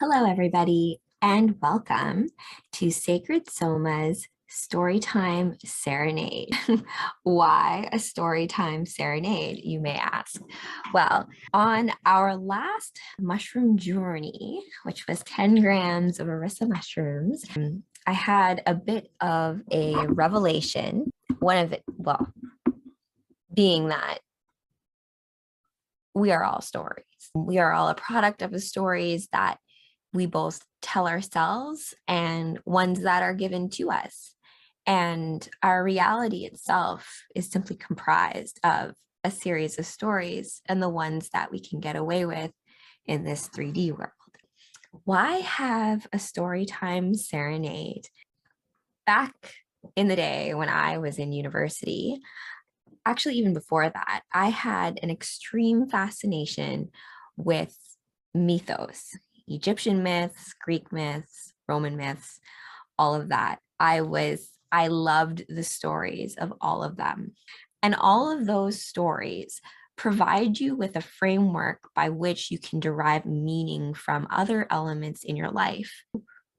Hello, everybody, and welcome to Sacred Soma's Storytime Serenade. Why a Storytime Serenade, you may ask? Well, on our last mushroom journey, which was 10 grams of Arissa mushrooms, I had a bit of a revelation. One of it, well, being that we are all stories. We are all a product of the stories that we both tell ourselves and ones that are given to us. And our reality itself is simply comprised of a series of stories and the ones that we can get away with in this 3D world. Why have a storytime serenade? Back in the day when I was in university, actually even before that, I had an extreme fascination with mythos, Egyptian myths, Greek myths, Roman myths, all of that. I loved the stories of all of them. And all of those stories provide you with a framework by which you can derive meaning from other elements in your life.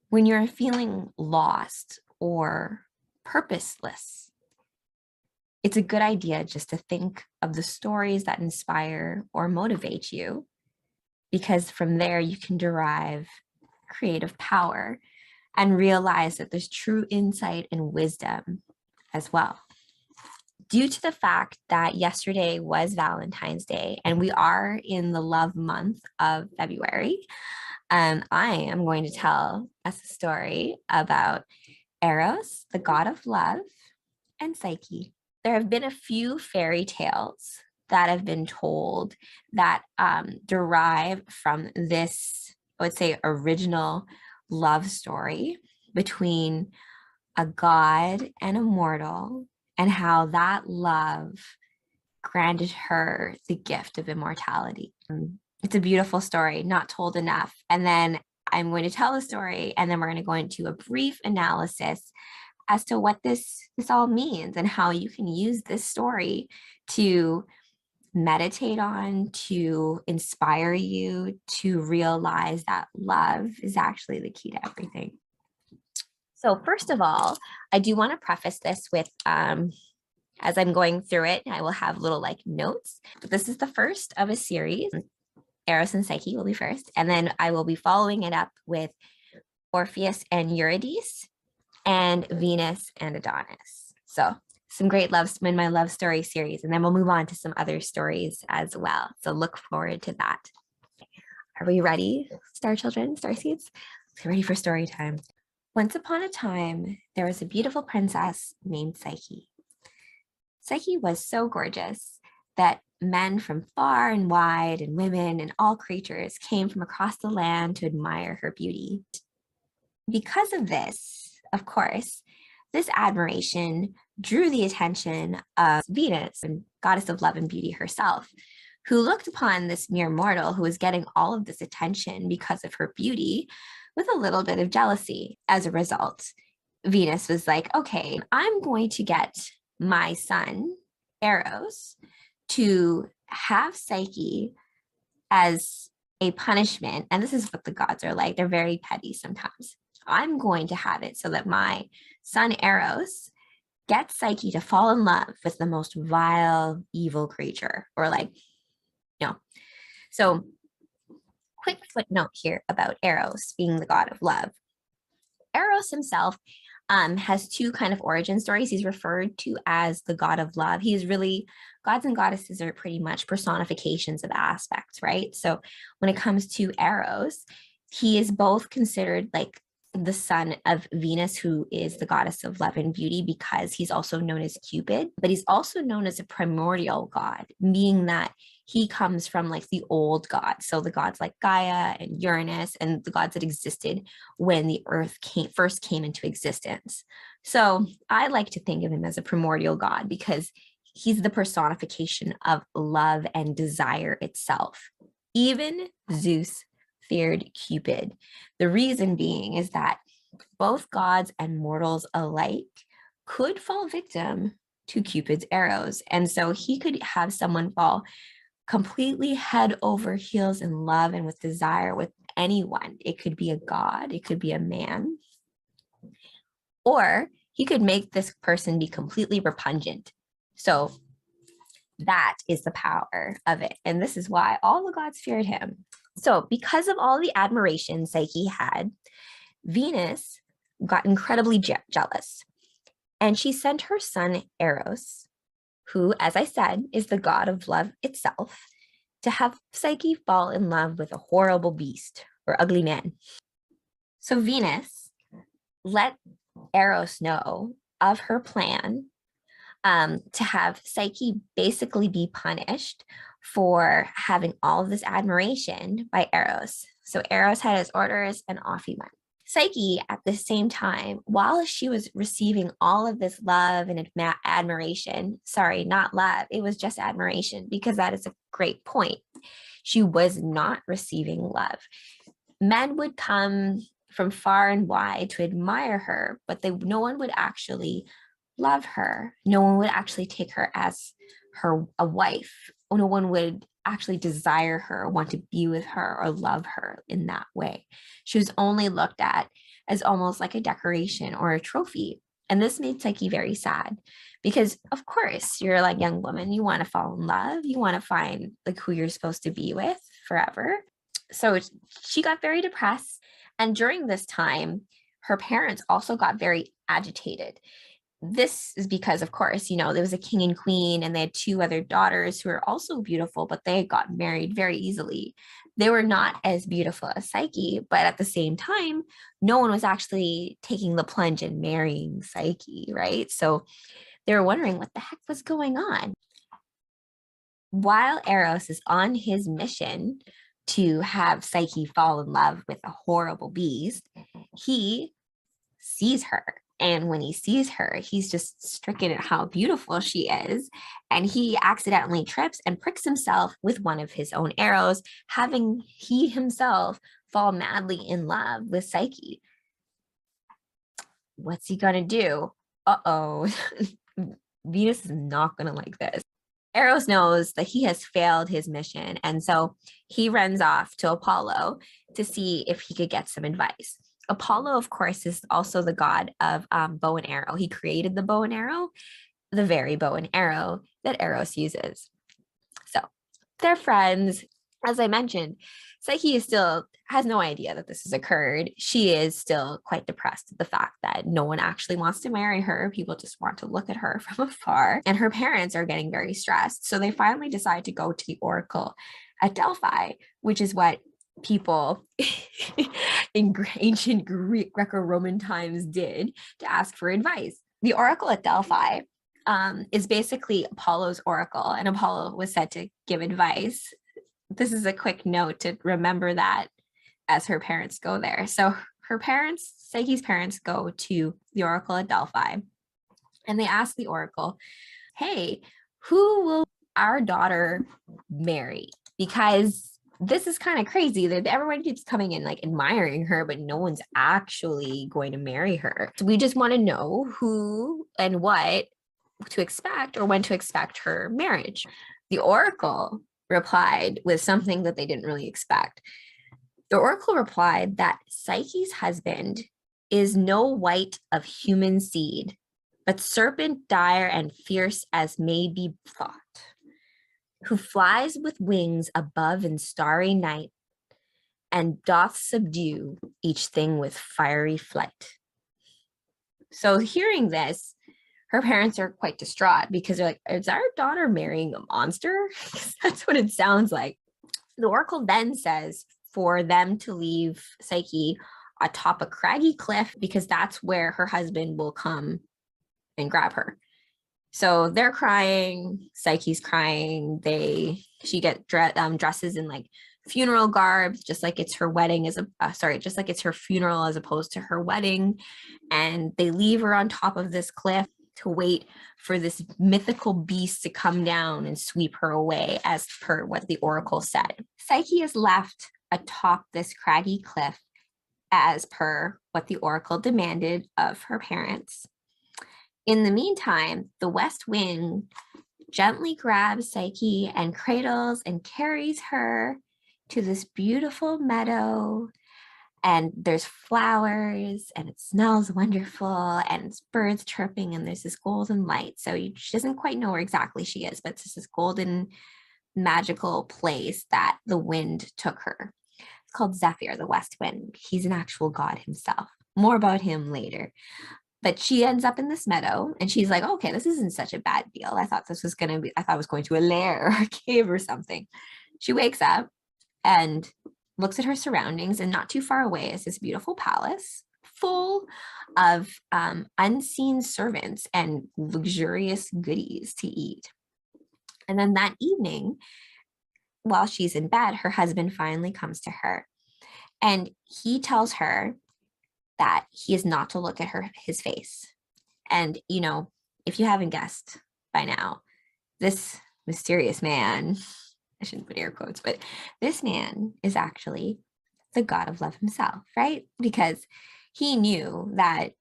When you're feeling lost or purposeless, it's a good idea just to think of the stories that inspire or motivate you, because from there you can derive creative power and realize that there's true insight and wisdom as well. Due to the fact that yesterday was Valentine's Day and we are in the love month of February, I am going to tell us a story about Eros, the god of love, and Psyche. There have been a few fairy tales that have been told that derive from this, I would say, original love story between a god and a mortal, and how that love granted her the gift of immortality. It's a beautiful story, not told enough. And then I'm going to tell the story, and then we're going to go into a brief analysis as to what this all means and how you can use this story to meditate on, to inspire you to realize that love is actually the key to everything. So first of all, I do want to preface this with, as I'm going through it, I will have little like notes, but this is the first of a series. Eros and Psyche will be first, and then I will be following it up with Orpheus and Eurydice, and Venus and Adonis. So some great loves in my love story series, and then we'll move on to some other stories as well. So look forward to that. Are we ready, star children, star seeds? Let's get ready for story time. Once upon a time, there was a beautiful princess named Psyche. Psyche was so gorgeous that men from far and wide, and women and all creatures, came from across the land to admire her beauty. Because of this, of course, this admiration drew the attention of Venus, and goddess of love and beauty herself, who looked upon this mere mortal who was getting all of this attention because of her beauty with a little bit of jealousy. As a result, Venus was like, okay, I'm going to get my son, Eros, to have Psyche as a punishment. And this is what the gods are like. They're very petty sometimes. I'm going to have it so that my son Eros gets Psyche to fall in love with the most vile, evil creature, or like, you know. So quick footnote here about Eros being the god of love. Eros himself has two kind of origin stories. He's referred to as the god of love. He's really, gods and goddesses are pretty much personifications of aspects, right? So when it comes to Eros, he is both considered like the son of Venus, who is the goddess of love and beauty, because he's also known as Cupid, but he's also known as a primordial god, meaning that he comes from like the old gods. So the gods like Gaia and Uranus, and the gods that existed when the earth first came into existence. So I like to think of him as a primordial god because he's the personification of love and desire itself. Even Zeus feared Cupid. The reason being is that both gods and mortals alike could fall victim to Cupid's arrows. And so he could have someone fall completely head over heels in love and with desire with anyone. It could be a god, it could be a man, or he could make this person be completely repugnant. So that is the power of it. And this is why all the gods feared him. So because of all the admiration Psyche had, Venus got incredibly jealous. And she sent her son Eros, who, as I said, is the god of love itself, to have Psyche fall in love with a horrible beast or ugly man. So Venus let Eros know of her plan to have Psyche basically be punished for having all of this admiration by Eros. So Eros had his orders and off he went. Psyche, at the same time, while she was receiving all of this love and admiration, sorry, not love, it was just admiration, because that is a great point. She was not receiving love. Men would come from far and wide to admire her, but no one would actually love her. No one would actually take her as a wife. No one would actually desire her, want to be with her, or love her in that way. She was only looked at as almost like a decoration or a trophy. And this made Psyche very sad, because of course you're like young woman, you want to fall in love, you want to find like who you're supposed to be with forever. So she got very depressed. And during this time, her parents also got very agitated. This is because, of course, there was a king and queen, and they had two other daughters who were also beautiful, but they got married very easily. They were not as beautiful as Psyche, but at the same time, no one was actually taking the plunge and marrying Psyche, right? So they were wondering what the heck was going on. While Eros is on his mission to have Psyche fall in love with a horrible beast, he sees her. And when he sees her, he's just stricken at how beautiful she is. And he accidentally trips and pricks himself with one of his own arrows, having he himself fall madly in love with Psyche. What's he gonna do? Uh-oh. Venus is not gonna like this. Eros knows that he has failed his mission. And so he runs off to Apollo to see if he could get some advice. Apollo, of course, is also the god of bow and arrow. He created the bow and arrow, the very bow and arrow that Eros uses. So they're friends. As I mentioned, Psyche still has no idea that this has occurred. She is still quite depressed at the fact that no one actually wants to marry her. People just want to look at her from afar. And her parents are getting very stressed. So they finally decide to go to the oracle at Delphi, which is what people in ancient Greco-Roman times did to ask for advice. The oracle at Delphi is basically Apollo's oracle, and Apollo was said to give advice. This is a quick note to remember that as her parents go there. So Psyche's parents go to the oracle at Delphi, and they ask the oracle, hey, who will our daughter marry? Because this is kind of crazy that everyone keeps coming in like admiring her, but no one's actually going to marry her. So we just want to know who and what to expect, or when to expect her marriage. The oracle replied with something that they didn't really expect. The oracle replied that Psyche's husband is no wight of human seed, but serpent dire and fierce as may be thought, who flies with wings above in starry night, and doth subdue each thing with fiery flight. So hearing this, her parents are quite distraught, because they're like, is our daughter marrying a monster? That's what it sounds like. The oracle then says for them to leave Psyche atop a craggy cliff, because that's where her husband will come and grab her. So they're crying, Psyche's crying. She gets dresses in like funeral garb, just like it's her wedding just like it's her funeral as opposed to her wedding. And they leave her on top of this cliff to wait for this mythical beast to come down and sweep her away, as per what the oracle said. Psyche is left atop this craggy cliff as per what the oracle demanded of her parents. In the meantime, the west wind gently grabs Psyche and cradles and carries her to this beautiful meadow, and there's flowers and it smells wonderful and it's birds chirping and there's this golden light. So she doesn't quite know where exactly she is, but it's just this golden magical place that the wind took her. It's called Zephyr, the west wind. He's an actual god himself. More about him later. But she ends up in this meadow and she's like, okay, this isn't such a bad deal. I thought I was going to a lair or a cave or something. She wakes up and looks at her surroundings, and not too far away is this beautiful palace full of unseen servants and luxurious goodies to eat. And then that evening, while she's in bed, her husband finally comes to her and he tells her that he is not to look at his face. And, you know, if you haven't guessed by now, this mysterious man, I shouldn't put air quotes, but this man is actually the god of love himself, right? Because he knew that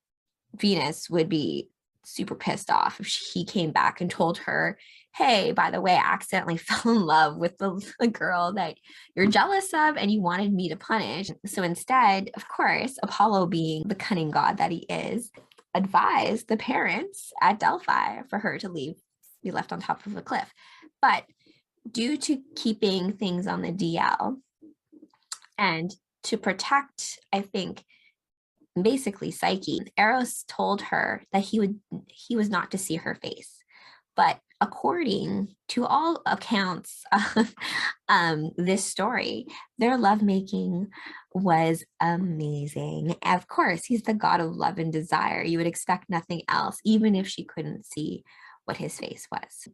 Venus would be super pissed off if he came back and told her, hey, by the way, I accidentally fell in love with the girl that you're jealous of and you wanted me to punish. So instead, of course, Apollo, being the cunning god that he is, advised the parents at Delphi for her to be left on top of a cliff. But due to keeping things on the DL and to protect, I think, basically Psyche, Eros told her that he was not to see her face. But according to all accounts of this story, their lovemaking was amazing. Of course, he's the god of love and desire. You would expect nothing else, even if she couldn't see what his face was.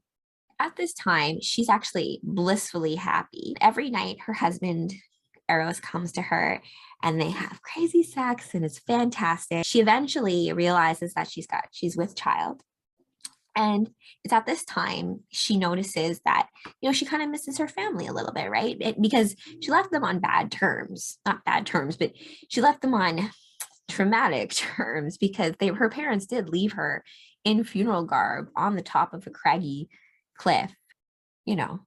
At this time, she's actually blissfully happy. Every night, her husband, Eros, comes to her and they have crazy sex and it's fantastic. She eventually realizes that she's with child. And it's at this time she notices that, you know, she kind of misses her family a little bit, right? Because she left them on bad terms, not bad terms, but she left them on traumatic terms because her parents did leave her in funeral garb on the top of a craggy cliff, you know.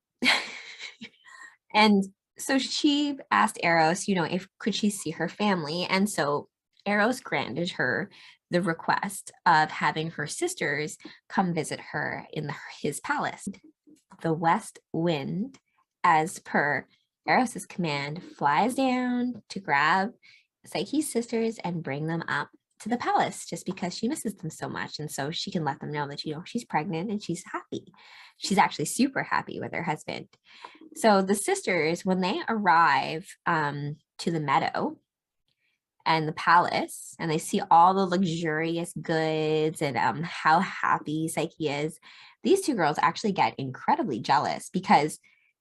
And so she asked Eros, you know, if could she see her family. And so Eros granted her the request of having her sisters come visit her in his palace. The west wind, as per Eros's command, flies down to grab Psyche's sisters and bring them up to the palace just because she misses them so much. And so she can let them know that, you know, she's pregnant and she's happy. She's actually super happy with her husband. So the sisters, when they arrive to the meadow and the palace, and they see all the luxurious goods and how happy Psyche is, these two girls actually get incredibly jealous because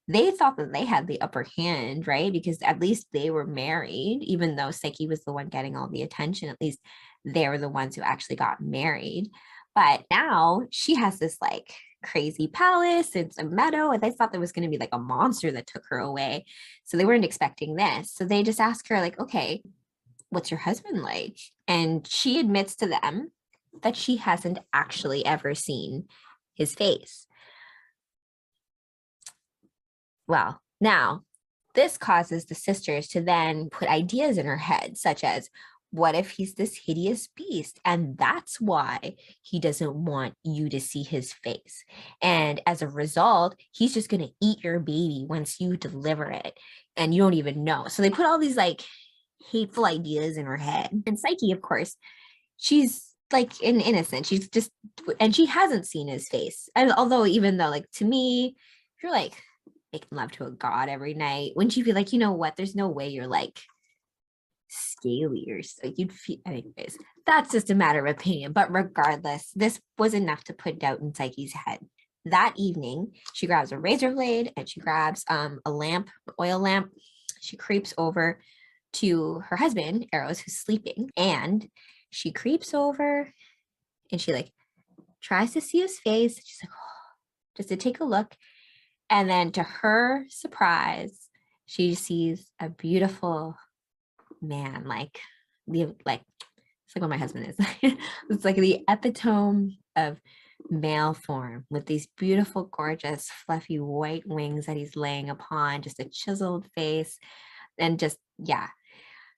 they thought that they had the upper hand, right? Because at least they were married, even though Psyche was the one getting all the attention, at least they were the ones who actually got married. But now she has this like crazy palace, it's a meadow, and they thought there was going to be like a monster that took her away. So they weren't expecting this. So they just asked her like, okay, what's your husband like? And she admits to them that she hasn't actually ever seen his face. Well, now this causes the sisters to then put ideas in her head, such as, what if he's this hideous beast? And that's why he doesn't want you to see his face. And as a result, he's just going to eat your baby once you deliver it. And you don't even know. So they put all these like hateful ideas in her head. And Psyche, of course, she's like an innocent. She's just, and she hasn't seen his face. And although, even though, like, to me, if you're like making love to a god every night, wouldn't you be like, you know what? There's no way you're like scaly or like you'd feel. Anyways, that's just a matter of opinion. But regardless, this was enough to put doubt in Psyche's head. That evening, she grabs a razor blade and she grabs a lamp, oil lamp. She creeps over to her husband, Eros, who's sleeping, and she creeps over and she like tries to see his face. She's like, oh, just to take a look. And then to her surprise, she sees a beautiful man, like it's like what my husband is. It's like the epitome of male form with these beautiful, gorgeous, fluffy white wings that he's laying upon, just a chiseled face, and just, yeah.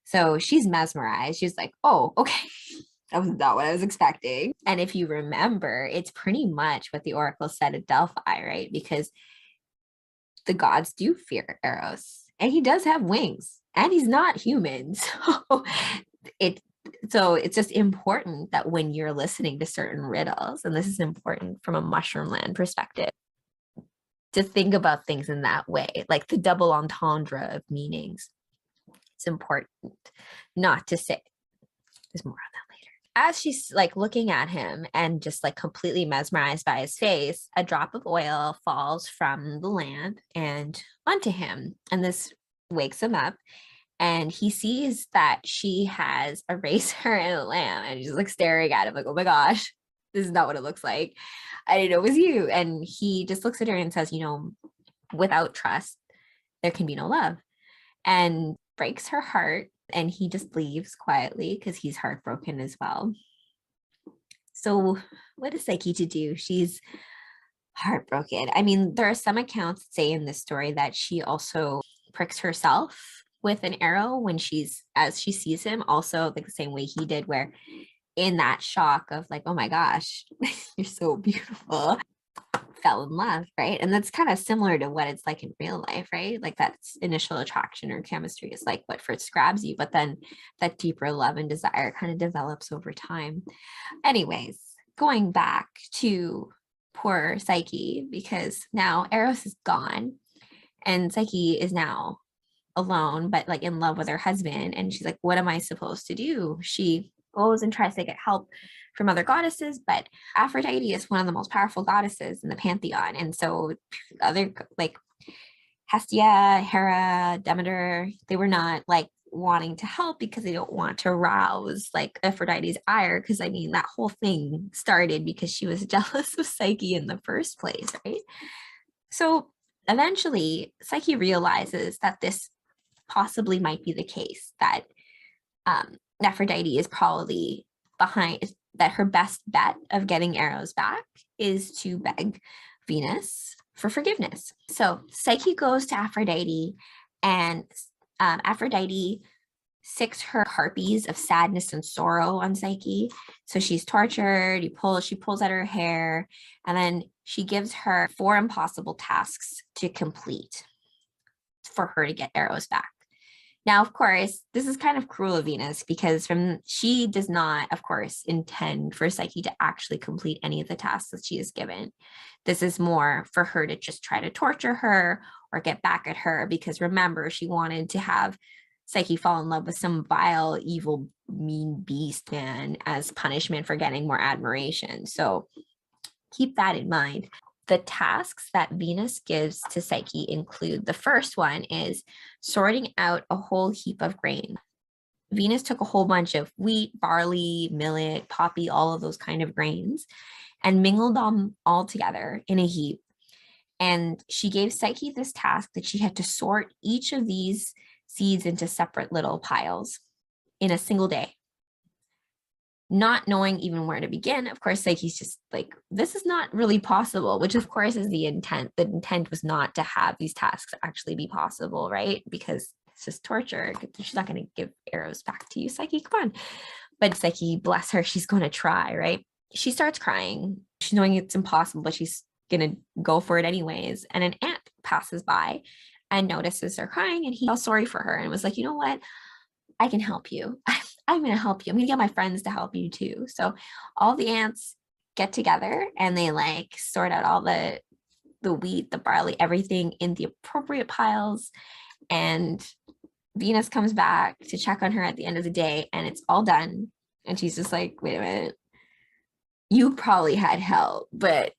So she's mesmerized. She's like, oh, okay. That was not what I was expecting. And if you remember, it's pretty much what the oracle said at Delphi, right? Because the gods do fear Eros, and he does have wings, and he's not human. It so it's just important that when you're listening to certain riddles, and this is important from a mushroom land perspective, to think about things in that way, like the double entendre of meanings. It's important not to say. There's more on that later. As she's like looking at him and just like completely mesmerized by his face, a drop of oil falls from the lamp and onto him. And this wakes him up. And he sees that she has a razor and a lamp, and he's like staring at him like, oh my gosh, this is not what it looks like. I didn't know it was you. And he just looks at her and says, without trust, there can be no love. And breaks her heart, and he just leaves quietly because he's heartbroken as well. So what is Psyche to do? She's heartbroken. I mean, there are some accounts that say in this story that she also pricks herself with an arrow when as she sees him, also like the same way he did, where in that shock of like, oh my gosh, you're so beautiful, fell in love, right? And that's kind of similar to what it's like in real life, right? Like that initial attraction or chemistry is like what first grabs you, but then that deeper love and desire kind of develops over time. Anyways, going back to poor Psyche, because now Eros is gone and Psyche is now alone, but like in love with her husband. And she's like, what am I supposed to do? She goes and tries to get help from other goddesses, but Aphrodite is one of the most powerful goddesses in the pantheon. And so other like Hestia, Hera, Demeter, they were not like wanting to help because they don't want to rouse like Aphrodite's ire. Because I mean, that whole thing started because she was jealous of Psyche in the first place, right? So eventually, Psyche realizes that this possibly might be the case, that Aphrodite is probably behind, that her best bet of getting Eros back is to beg Venus for forgiveness. So Psyche goes to Aphrodite, and Aphrodite sicks her harpies of sadness and sorrow on Psyche. So she's tortured, she pulls at her hair, and then she gives her 4 impossible tasks to complete for her to get Eros back. Now, of course, this is kind of cruel of Venus, because she does not, of course, intend for Psyche to actually complete any of the tasks that she is given. This is more for her to just try to torture her or get back at her, because remember, she wanted to have Psyche fall in love with some vile, evil, mean beast man as punishment for getting more admiration. So keep that in mind. The tasks that Venus gives to Psyche include, the first one is sorting out a whole heap of grain. Venus took a whole bunch of wheat, barley, millet, poppy, all of those kind of grains, and mingled them all together in a heap. And she gave Psyche this task that she had to sort each of these seeds into separate little piles in a single day. Not knowing even where to begin, of course, Psyche's just like, this is not really possible, which of course is the intent. The intent was not to have these tasks actually be possible, right? Because it's just torture. She's not going to give Eros back to you, Psyche, come on. But Psyche, bless her, she's going to try, right? She starts crying. She's knowing it's impossible, but she's going to go for it anyways. And an ant passes by and notices her crying, and he felt sorry for her and was like, you know what? I can help you. I'm going to help you. I'm going to get my friends to help you too. So all the ants get together and they like sort out all the wheat, the barley, everything in the appropriate piles. And Venus comes back to check on her at the end of the day, and it's all done. And she's just like, wait a minute, you probably had help, but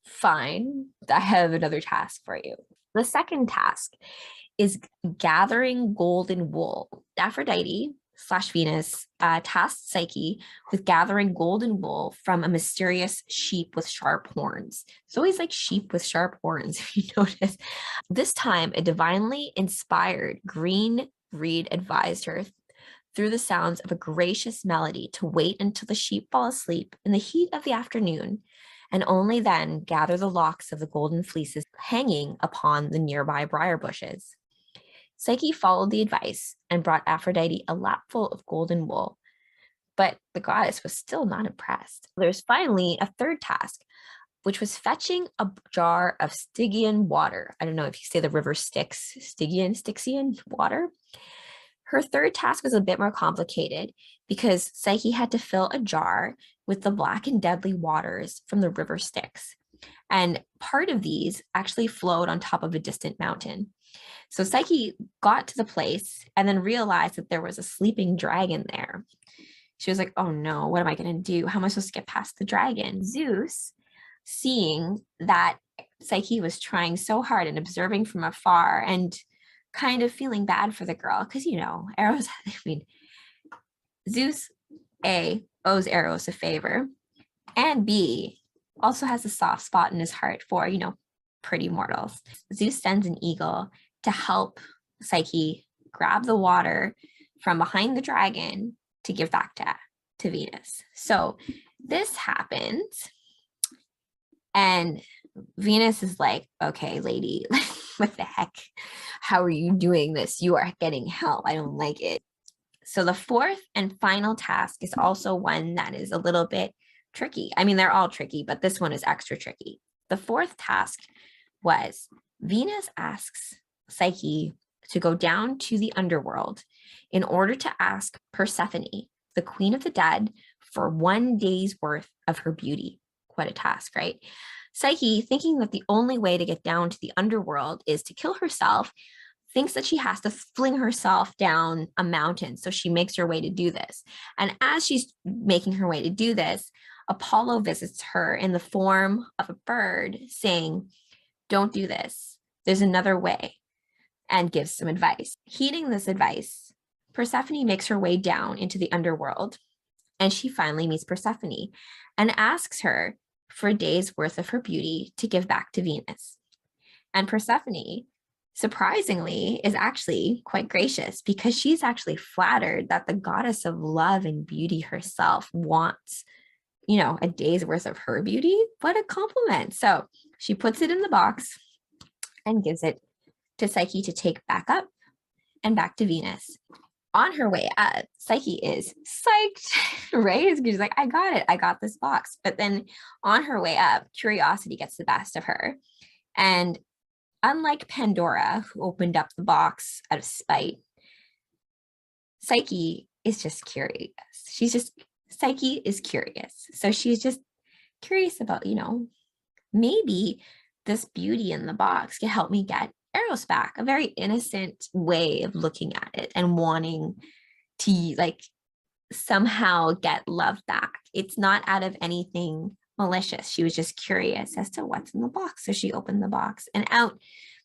fine. I have another task for you. The second task is gathering golden wool. Aphrodite / Venus tasked Psyche with gathering golden wool from a mysterious sheep with sharp horns. It's always like sheep with sharp horns, if you notice. This time, a divinely inspired green reed advised her, through the sounds of a gracious melody to wait until the sheep fall asleep in the heat of the afternoon, and only then gather the locks of the golden fleeces hanging upon the nearby briar bushes. Psyche followed the advice and brought Aphrodite a lapful of golden wool, but the goddess was still not impressed. There's finally a third task, which was fetching a jar of Stygian water. I don't know if you say the river Styx, Styxian water. Her third task was a bit more complicated because Psyche had to fill a jar with the black and deadly waters from the river Styx. And part of these actually flowed on top of a distant mountain. So Psyche got to the place and then realized that there was a sleeping dragon there. She was like, oh no, what am I going to do? How am I supposed to get past the dragon? Zeus, seeing that Psyche was trying so hard and observing from afar and kind of feeling bad for the girl, because, you know, Eros, I mean, Zeus, A, owes Eros a favor, and B, also has a soft spot in his heart for, you know, pretty mortals. Zeus sends an eagle to help Psyche grab the water from behind the dragon to give back to Venus. So this happens, and Venus is like, okay, lady, what the heck? How are you doing this? You are getting help. I don't like it. So the fourth and final task is also one that is a little bit tricky. I mean, they're all tricky, but this one is extra tricky. The fourth task was Venus asks Psyche to go down to the underworld in order to ask Persephone, the queen of the dead, for 1 day's worth of her beauty. What a task, right? Psyche, thinking that the only way to get down to the underworld is to kill herself, thinks that she has to fling herself down a mountain. So she makes her way to do this. And as she's making her way to do this, Apollo visits her in the form of a bird saying, don't do this. There's another way, and gives some advice. Heeding this advice, Persephone makes her way down into the underworld, and she finally meets Persephone and asks her for a day's worth of her beauty to give back to Venus. And Persephone, surprisingly, is actually quite gracious because she's actually flattered that the goddess of love and beauty herself wants, you know, a day's worth of her beauty. What a compliment. So she puts it in the box and gives it to Psyche to take back up and back to Venus. On her way up, Psyche is psyched, right? She's like, I got it. I got this box. But then on her way up, curiosity gets the best of her. And unlike Pandora, who opened up the box out of spite, Psyche is just curious. Psyche is curious. So she's just curious about, you know, maybe this beauty in the box can help me get Eros back. A very innocent way of looking at it and wanting to like somehow get love back. It's not out of anything malicious. She was just curious as to what's in the box. So she opened the box, and out,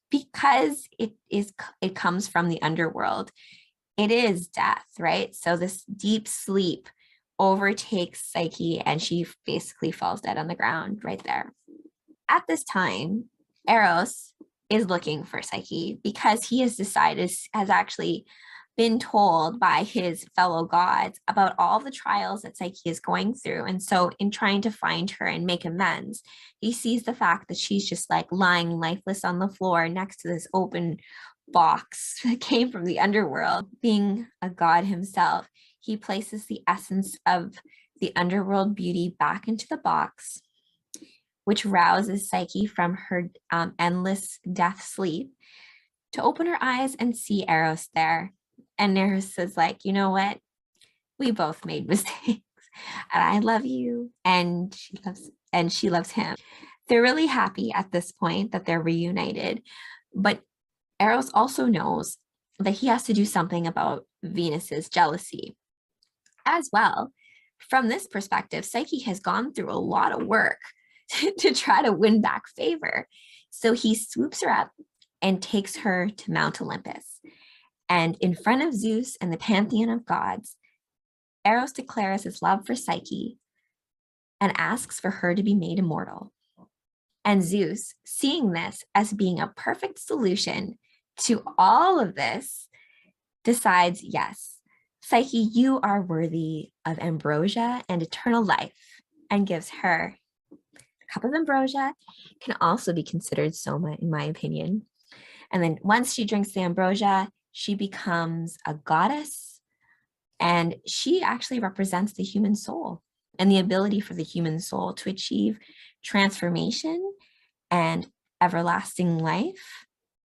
because it comes from the underworld, it is death, right? So this deep sleep overtakes Psyche and she basically falls dead on the ground right there. At this time, Eros is looking for Psyche because he has actually been told by his fellow gods about all the trials that Psyche is going through. And so in trying to find her and make amends, he sees the fact that she's just like lying lifeless on the floor next to this open box that came from the underworld. Being a god himself, he places the essence of the underworld beauty back into the box, which rouses Psyche from her endless death sleep to open her eyes and see Eros there. And Eros is like, you know what? We both made mistakes, and I love you, and she loves him. They're really happy at this point that they're reunited, but Eros also knows that he has to do something about Venus's jealousy as well. From this perspective, Psyche has gone through a lot of work to try to win back favor. So he swoops her up and takes her to Mount Olympus. And in front of Zeus and the pantheon of gods, Eros declares his love for Psyche and asks for her to be made immortal. And Zeus, seeing this as being a perfect solution to all of this, decides, yes, Psyche, you are worthy of ambrosia and eternal life, and gives her a cup of ambrosia, can also be considered soma, in my opinion. And then once she drinks the ambrosia, she becomes a goddess, and she actually represents the human soul and the ability for the human soul to achieve transformation and everlasting life.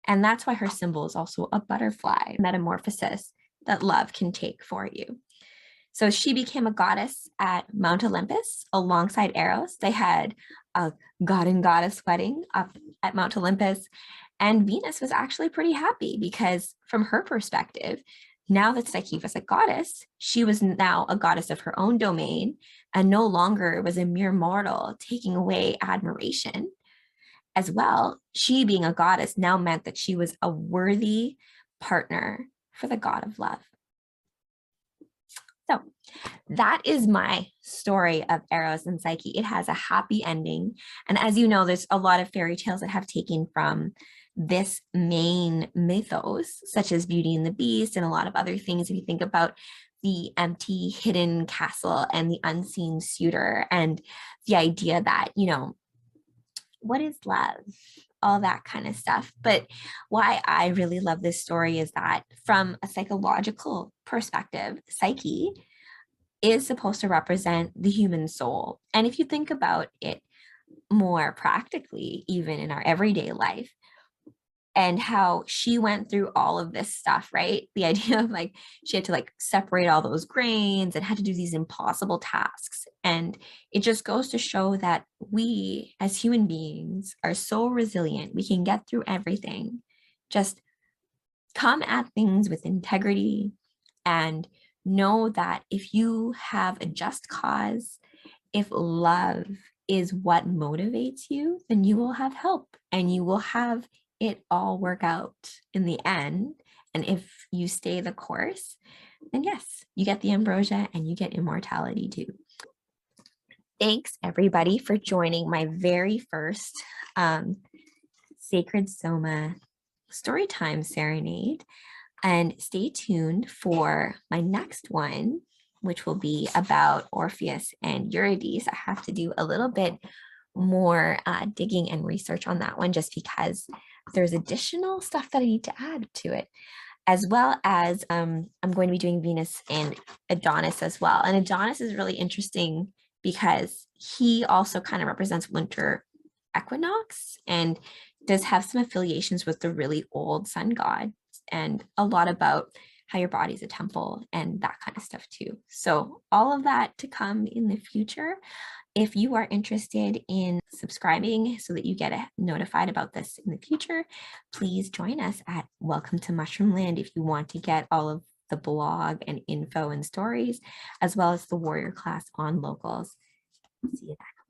And that's why her symbol is also a butterfly, metamorphosis that love can take for you. So she became a goddess at Mount Olympus alongside Eros. They had a god and goddess wedding up at Mount Olympus. And Venus was actually pretty happy because, from her perspective, now that Psyche was a goddess, she was now a goddess of her own domain and no longer was a mere mortal taking away admiration. As well, she being a goddess now meant that she was a worthy partner for the god of love. So that is my story of Eros and Psyche. It has a happy ending. And as you know, there's a lot of fairy tales that have taken from this main mythos, such as Beauty and the Beast and a lot of other things. If you think about the empty hidden castle and the unseen suitor, and the idea that, what is love? All that kind of stuff. But why I really love this story is that from a psychological perspective, Psyche is supposed to represent the human soul. And if you think about it more practically, even in our everyday life, and how she went through all of this stuff, right? The idea of she had to separate all those grains and had to do these impossible tasks. And it just goes to show that we as human beings are so resilient. We can get through everything. Just come at things with integrity and know that if you have a just cause, if love is what motivates you, then you will have help and you will have it all work out in the end. And if you stay the course, then yes, you get the ambrosia and you get immortality too. Thanks everybody for joining my very first Sacred Soma Storytime Serenade. And stay tuned for my next one, which will be about Orpheus and Eurydice. I have to do a little bit more digging and research on that one, just because there's additional stuff that I need to add to it, as well as I'm going to be doing Venus and Adonis as well. And Adonis is really interesting because he also kind of represents winter equinox and does have some affiliations with the really old sun god, and a lot about how your body's a temple and that kind of stuff too. So all of that to come in the future. If you are interested in subscribing so that you get notified about this in the future, please join us at Welcome to Mushroom Land if you want to get all of the blog and info and stories, as well as the warrior class on locals. See you then.